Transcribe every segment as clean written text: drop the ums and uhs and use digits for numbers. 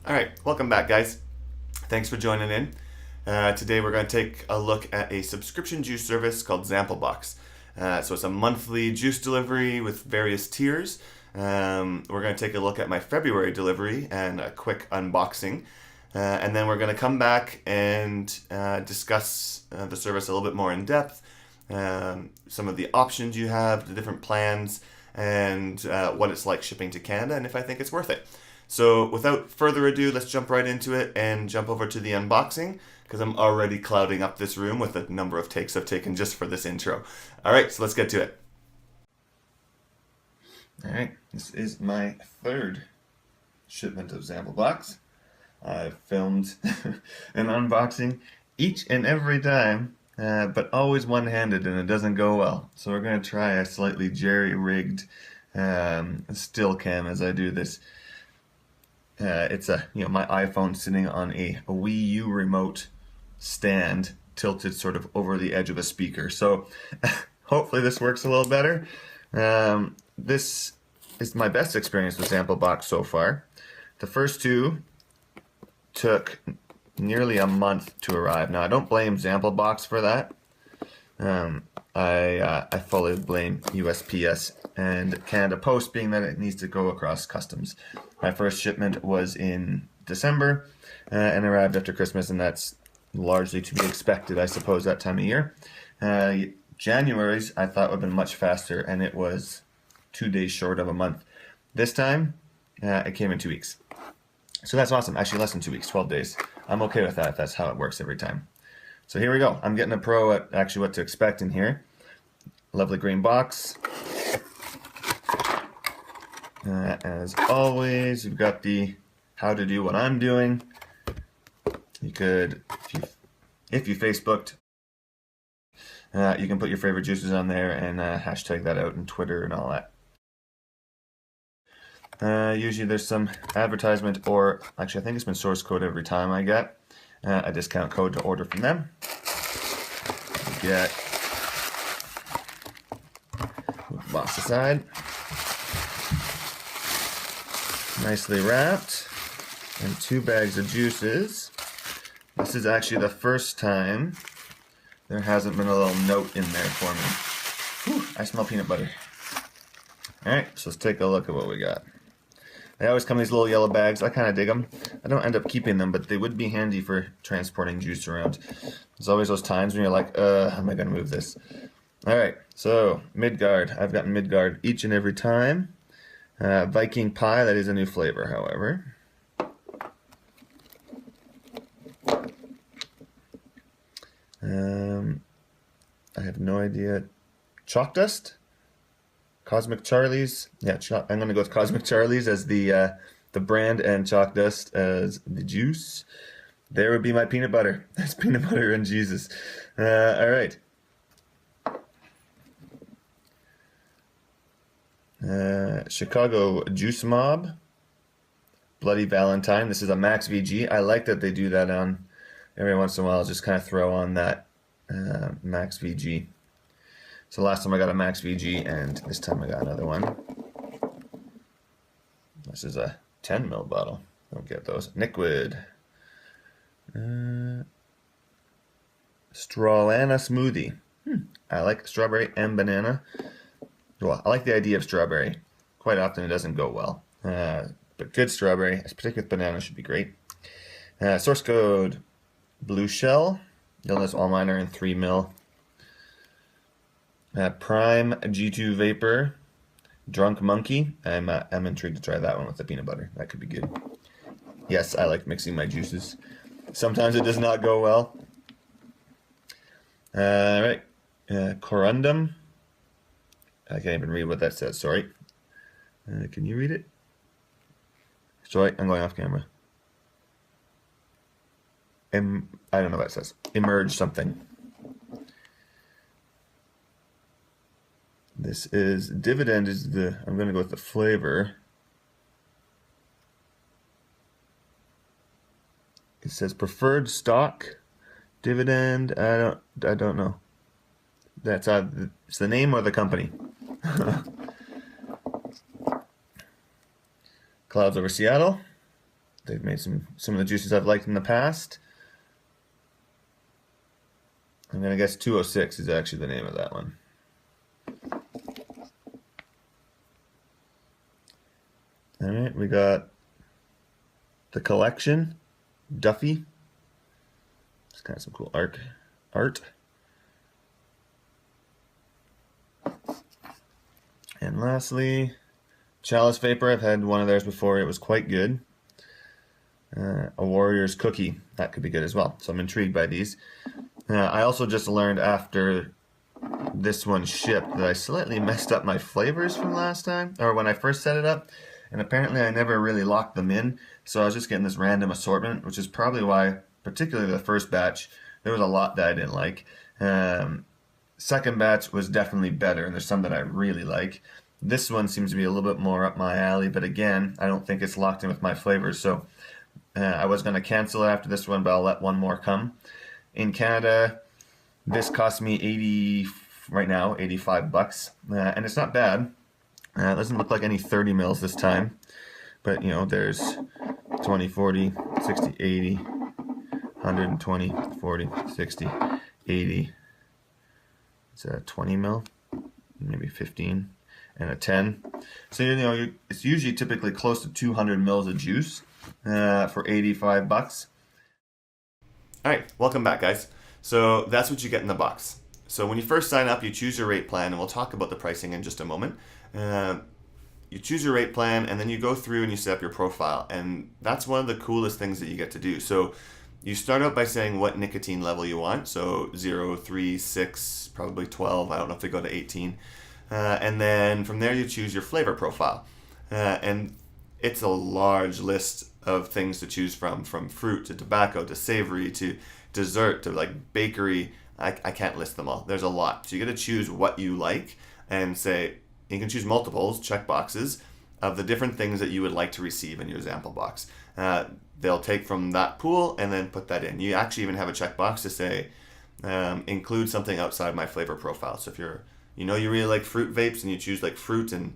Alright, welcome back guys. Thanks for joining in. Today we're going to take a look at a subscription juice service called ZampleBox. So it's a monthly juice delivery with various tiers. We're going to take a look at my February delivery and a quick unboxing. And then we're going to come back and discuss the service a little bit more in depth, some of the options you have, the different plans, and what it's like shipping to Canada, and if I think it's worth it. So without further ado, let's jump right into it and jump over to the unboxing, because I'm already clouding up this room with the number of takes I've taken just for this intro. Alright, so let's get to it. Alright, this is my third shipment of ZampleBox. I've filmed an unboxing each and every time, but always one-handed, and it doesn't go well. So we're going to try a slightly jerry-rigged still cam as I do this. It's my iPhone sitting on a Wii U remote stand tilted sort of over the edge of a speaker. So hopefully this works a little better. This is my best experience with ZampleBox so far. The first two took nearly a month to arrive. Now I don't blame ZampleBox for that. I fully blame USPS and Canada Post, being that it needs to go across customs. My first shipment was in December and arrived after Christmas, and that's largely to be expected, I suppose, that time of year. January's I thought would have been much faster, and it was 2 days short of a month. This time, it came in 2 weeks. So that's awesome. Actually, less than 2 weeks, 12 days. I'm okay with that if that's how it works every time. So here we go. I'm getting a pro at actually what to expect in here. Lovely green box. As always, you've got the how to do what I'm doing. You could, if you Facebooked, you can put your favorite juices on there and hashtag that out on Twitter and all that. Usually there's some advertisement, or actually I think it's been source code every time I get a discount code to order from them. You get box aside, nicely wrapped, and 2 bags of juices. This is actually the first time there hasn't been a little note in there for me. Whew, I smell peanut butter. Alright, so let's take a look at what we got. They always come in these little yellow bags. I kind of dig them. I don't end up keeping them, but they would be handy for transporting juice around. There's always those times when you're like, how am I going to move this? Alright, so Midgard. I've gotten Midgard each and every time. Viking Pie, that is a new flavor, however. I have no idea. Chalk Dust? Cosmic Charlie's. Yeah, I'm going to go with Cosmic Charlie's as the brand, and Chalk Dust as the juice. There would be my peanut butter. That's peanut butter and Jesus. Alright. Chicago Juice Mob. Bloody Valentine. This is a Max VG. I like that they do that on every once in a while. Just kind of throw on that Max VG. So last time I got a Max VG, and this time I got another one. This is a 10 ml bottle. Don't get those. Liquid. Strawlana smoothie. I like strawberry and banana. Well, I like the idea of strawberry. Quite often it doesn't go well. But good strawberry, particularly with banana, should be great. Source code Blue Shell. You'll notice all mine are in 3 ml. Prime G2 Vapor. Drunk Monkey. I'm intrigued to try that one with the peanut butter. That could be good. Yes, I like mixing my juices. Sometimes it does not go well. Alright. Corundum. I can't even read what that says, sorry. Can you read it? Sorry, I'm going off camera. I don't know what it says. Emerge something. This is Dividend is I'm going to go with the flavor. It says preferred stock. Dividend. I don't know. That's it's the name or the company. Clouds over Seattle. They've made some of the juices I've liked in the past. I'm gonna guess 206 is actually the name of that one. All right, we got the collection, Duffy. It's kind of some cool art. And lastly, Chalice Vapor. I've had one of theirs before. It was quite good. A Warrior's Cookie. That could be good as well. So I'm intrigued by these. I also just learned after this one shipped that I slightly messed up my flavors from last time, or when I first set it up. And apparently I never really locked them in. So I was just getting this random assortment, which is probably why, particularly the first batch, there was a lot that I didn't like. Second batch was definitely better, and there's some that I really like. This one seems to be a little bit more up my alley, but again, I don't think it's locked in with my flavors. So I was going to cancel it after this one, but I'll let one more come. In Canada, this cost me right now, $85, and it's not bad. It doesn't look like any 30 mils this time, but you know, there's 20, 40, 60, 80, 120, 40, 60, 80. It's a 20 mil, maybe 15, and a 10. So you know, it's usually typically close to 200 mils of juice for $85. All right, welcome back, guys. So that's what you get in the box. So when you first sign up, you choose your rate plan, and we'll talk about the pricing in just a moment. You choose your rate plan, and then you go through and you set up your profile, and that's one of the coolest things that you get to do. So you start out by saying what nicotine level you want, so 0, 3, 6, probably 12, I don't know if they go to 18. And then from there you choose your flavor profile. And it's a large list of things to choose from fruit to tobacco to savory to dessert to like bakery. I can't list them all. There's a lot. So you got to choose what you like and say, you can choose multiples, check boxes, of the different things that you would like to receive in your ZampleBox. They'll take from that pool and then put that in. You actually even have a checkbox to say, include something outside my flavor profile. So if you really like fruit vapes and you choose like fruit and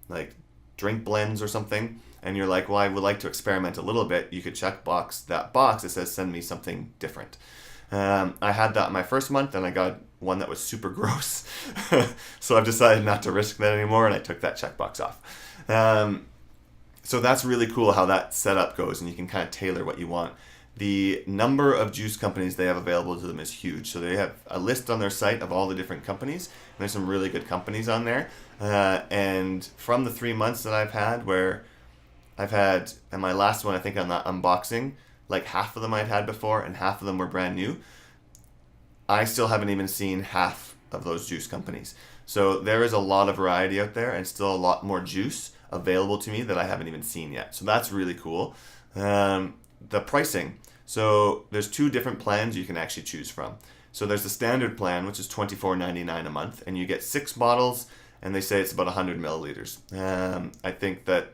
like drink blends or something, and you're like, well, I would like to experiment a little bit, you could check that box that says send me something different. I had that my first month, and I got one that was super gross. So I've decided not to risk that anymore, and I took that checkbox off. So that's really cool how that setup goes, and you can kind of tailor what you want. The number of juice companies they have available to them is huge. So they have a list on their site of all the different companies, and there's some really good companies on there. And from the 3 months that I've had, where I've had, and my last one I think on that unboxing, like half of them I'd had before and half of them were brand new, I still haven't even seen half of those juice companies. So there is a lot of variety out there and still a lot more juice available to me that I haven't even seen yet. So that's really cool. The pricing. So there's 2 different plans you can actually choose from. So there's the standard plan, which is $24.99 a month, and you get 6 bottles, and they say it's about 100 milliliters. I think that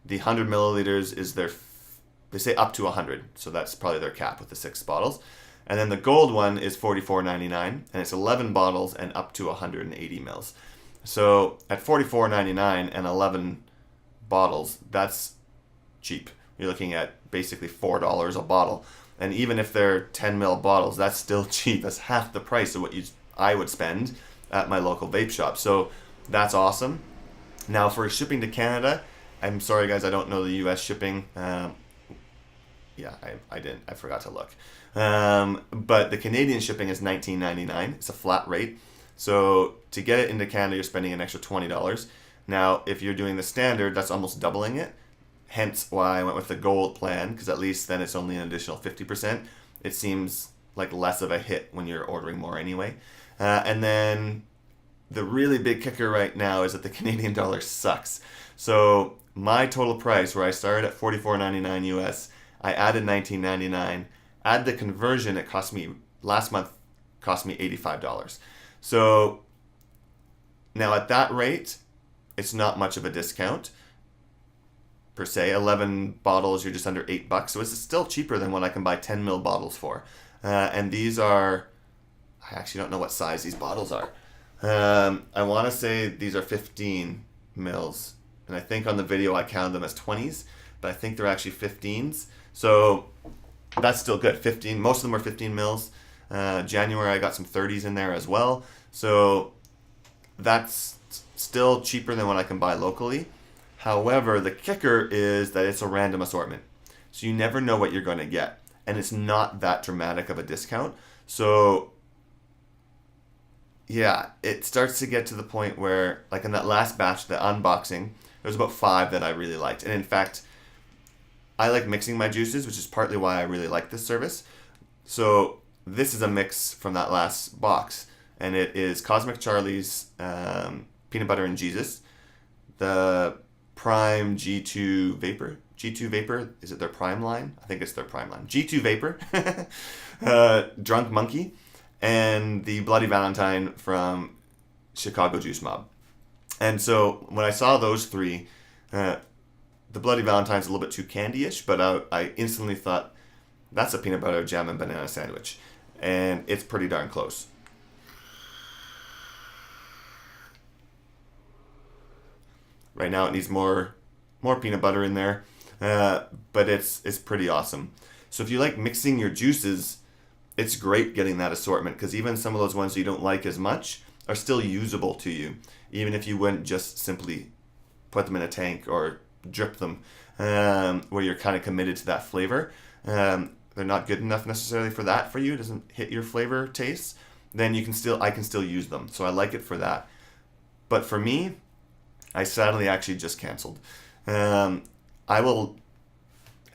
the 100 milliliters is they say up to 100, so that's probably their cap with the 6 bottles. And then the gold one is $44.99, and it's 11 bottles and up to 180 mils. So at $44.99 and 11 bottles, that's cheap. You're looking at basically $4 a bottle. And even if they're 10 mil bottles, that's still cheap. That's half the price of what I would spend at my local vape shop. So that's awesome. Now for shipping to Canada, I'm sorry guys, I don't know the US shipping. I forgot to look. But the Canadian shipping is $19.99. It's a flat rate. So to get it into Canada, you're spending an extra $20. Now, if you're doing the standard, that's almost doubling it. Hence why I went with the gold plan, because at least then it's only an additional 50%. It seems like less of a hit when you're ordering more anyway. And then the really big kicker right now is that the Canadian dollar sucks. So my total price, where I started at $44.99 US, I added $19.99. Add the conversion, it cost me, last month, cost me $85. So now at that rate, it's not much of a discount per se. 11 bottles, you're just under $8. So it's still cheaper than what I can buy 10 mil bottles for. And these are, I actually don't know what size these bottles are. I want to say these are 15 mils. And I think on the video I counted them as 20s. but I think they're actually 15s. So that's still good. 15. Most of them are 15 mils. January I got some 30s in there as well. So that's still cheaper than what I can buy locally. However, the kicker is that it's a random assortment. So you never know what you're going to get. And it's not that dramatic of a discount. So yeah, it starts to get to the point where, like in that last batch, the unboxing, there was about 5 that I really liked. And in fact, I like mixing my juices, which is partly why I really like this service. So this is a mix from that last box. And it is Cosmic Charlie's Peanut Butter and Jesus, the Prime G2 Vapor. G2 Vapor, is it their Prime line? I think it's their Prime line. G2 Vapor, Drunk Monkey, and the Bloody Valentine from Chicago Juice Mob. And so when I saw those 3, the Bloody Valentine's a little bit too candy-ish, but I instantly thought, that's a peanut butter jam and banana sandwich. And it's pretty darn close. Right now it needs more peanut butter in there, but it's pretty awesome. So if you like mixing your juices, it's great getting that assortment, because even some of those ones you don't like as much are still usable to you, even if you wouldn't just simply put them in a tank or drip them, where you're kind of committed to that flavor. They're not good enough necessarily for that for you. It doesn't hit your flavor taste. Then I can still use them. So I like it for that. But for me, I sadly actually just canceled. I will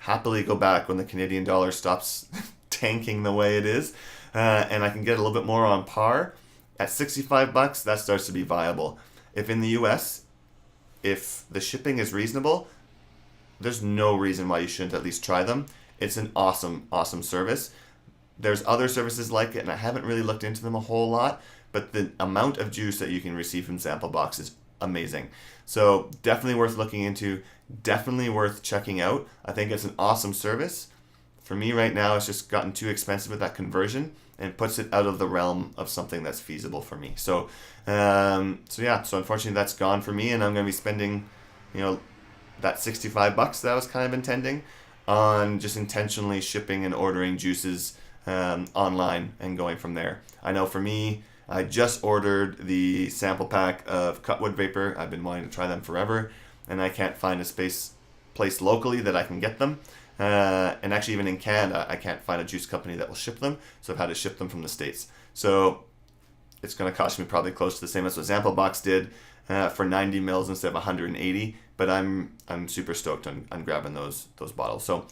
happily go back when the Canadian dollar stops tanking the way it is, and I can get a little bit more on par. At $65, that starts to be viable. If in the US, if the shipping is reasonable, there's no reason why you shouldn't at least try them. It's an awesome, awesome service. There's other services like it, and I haven't really looked into them a whole lot, but the amount of juice that you can receive from ZampleBox is amazing. So definitely worth looking into, definitely worth checking out. I think it's an awesome service. For me right now, it's just gotten too expensive with that conversion and puts it out of the realm of something that's feasible for me. So unfortunately that's gone for me, and I'm going to be spending, that $65 that I was kind of intending on just intentionally shipping and ordering juices online and going from there. I know for me, I just ordered the sample pack of Cutwood Vapor. I've been wanting to try them forever, and I can't find a place locally that I can get them. And actually even in Canada, I can't find a juice company that will ship them, so I've had to ship them from the States. So it's going to cost me probably close to the same as what ZampleBox did for 90 mils instead of 180, but I'm super stoked on grabbing those bottles. So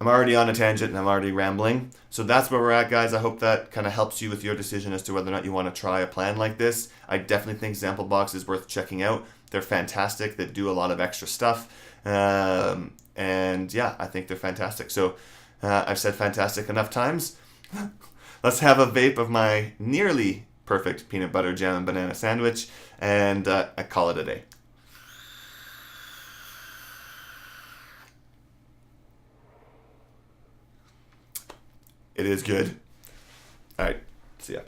I'm already on a tangent and I'm already rambling. So that's where we're at, guys. I hope that kind of helps you with your decision as to whether or not you want to try a plan like this. I definitely think ZampleBox is worth checking out. They're fantastic. They do a lot of extra stuff. And yeah, I think they're fantastic. So I've said fantastic enough times. Let's have a vape of my nearly perfect peanut butter jam and banana sandwich, and I call it a day. It is good. All right, see ya.